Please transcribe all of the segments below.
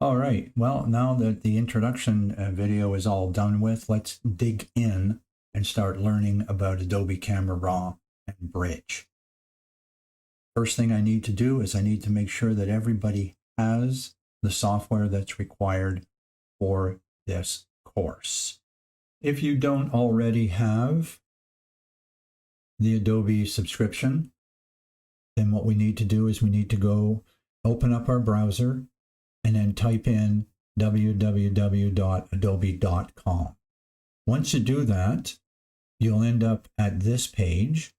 All right, well, now that the introduction video is all done with, let's dig in and start learning about Adobe Camera Raw and Bridge. First thing I need to do is I need to make sure that everybody has the software that's required for this course. If you don't already have the Adobe subscription, then what we need to do is we need to go open up our browser and then type in www.adobe.com. Once you do that, you'll end up at this page.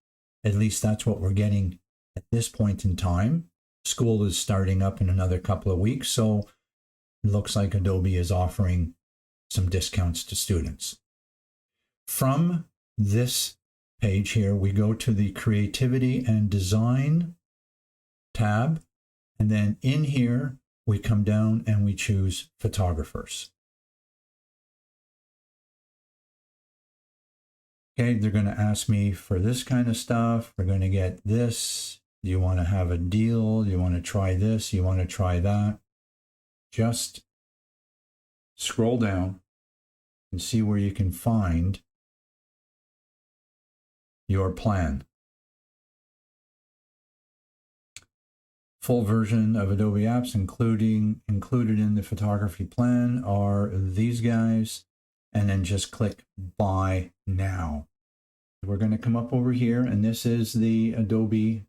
At least that's what we're getting at this point in time. School is starting up in another couple of weeks, so it looks like Adobe is offering some discounts to students. From this page here, we go to the Creativity and Design tab, and then in here, we come down and we choose Photographers. Okay, they're going to ask me for this kind of stuff. We're going to get this. Do you want to have a deal? Do you want to try this? You want to try that? Just scroll down and see where you can find your plan. Full version of Adobe apps included in the photography plan are these guys, and then just click Buy Now. We're going to come up over here, and this is the Adobe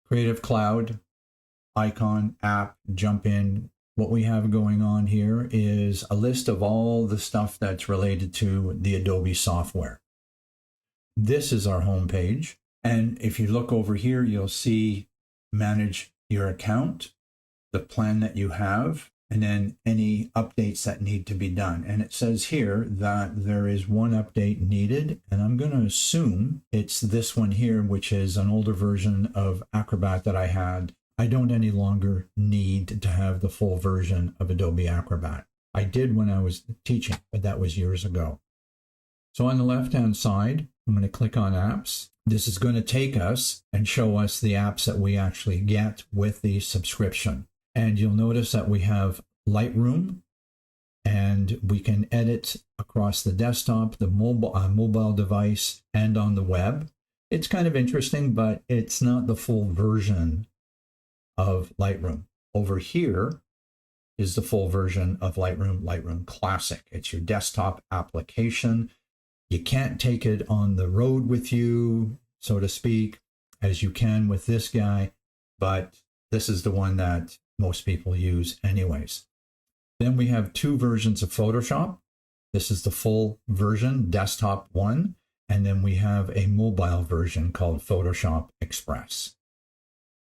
Creative Cloud icon app. Jump in. What we have going on here is a list of all the stuff that's related to the Adobe software. This is our home page. And if you look over here, you'll see manage your account, the plan that you have, and then any updates that need to be done. And it says here that there is one update needed, and I'm going to assume it's this one here, which is an older version of Acrobat that I had. I don't any longer need to have the full version of Adobe Acrobat. I did when I was teaching, but that was years ago. So on the left-hand side, I'm going to click on Apps. This is going to take us and show us the apps that we actually get with the subscription. And you'll notice that we have Lightroom, and we can edit across the desktop, the mobile device, and on the web. It's kind of interesting, but it's not the full version of Lightroom. Over here is the full version of Lightroom, Lightroom Classic. It's your desktop application. You can't take it on the road with you, so to speak, as you can with this guy, but this is the one that most people use anyways. Then we have two versions of Photoshop. This is the full version, desktop one, and then we have a mobile version called Photoshop Express.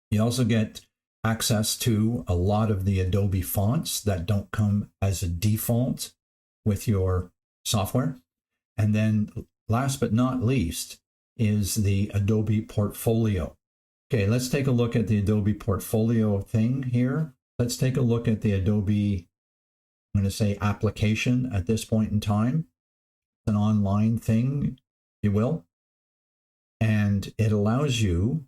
You also get access to a lot of the Adobe fonts that don't come as a default with your software. And then last but not least is the Adobe Portfolio. Okay, let's take a look at the Adobe Portfolio thing here. Let's take a look at the Adobe, I'm going to say application at this point in time. It's an online thing, if you will. And it allows you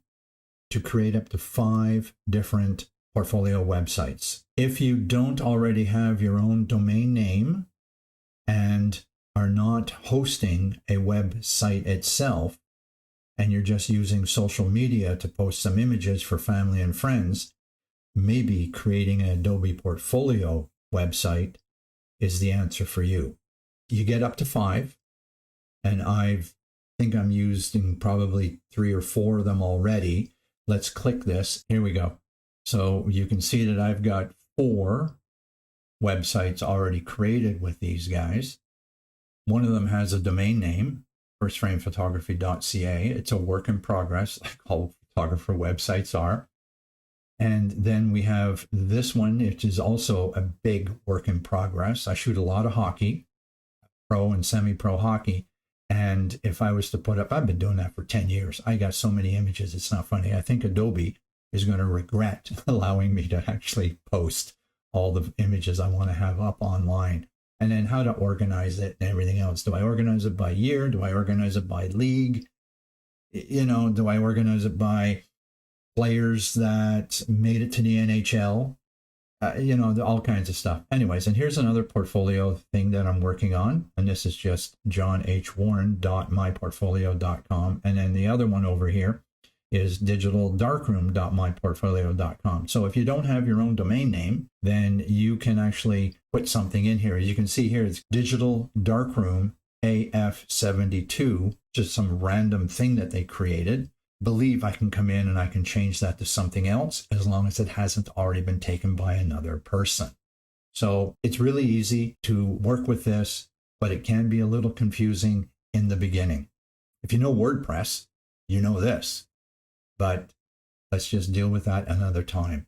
to create up to 5 different portfolio websites. If you don't already have your own domain name and are not hosting a website itself, and you're just using social media to post some images for family and friends, maybe creating an Adobe Portfolio website is the answer for you. You get up to 5, and I think I'm using probably 3 or 4 of them already. Let's click this. Here we go. So you can see that I've got 4 websites already created with these guys. One of them has a domain name, firstframephotography.ca. It's a work in progress, like all photographer websites are. And then we have this one, which is also a big work in progress. I shoot a lot of hockey, pro and semi-pro hockey. And if I was to put up, I've been doing that for 10 years. I got so many images, it's not funny. I think Adobe is going to regret allowing me to actually post all the images I want to have up online. And then how to organize it and everything else. Do I organize it by year? Do I organize it by league? You know, do I organize it by players that made it to the NHL, all kinds of stuff. Anyways, and here's another portfolio thing that I'm working on. And this is just johnhwarren.myportfolio.com. And then the other one over here is digitaldarkroom.myportfolio.com. So if you don't have your own domain name, then you can actually put something in here. As you can see here, it's Digital Darkroom AF72, just some random thing that they created. Believe I can come in and I can change that to something else as long as it hasn't already been taken by another person. So it's really easy to work with this, but it can be a little confusing in the beginning. If you know WordPress, you know this, but let's just deal with that another time.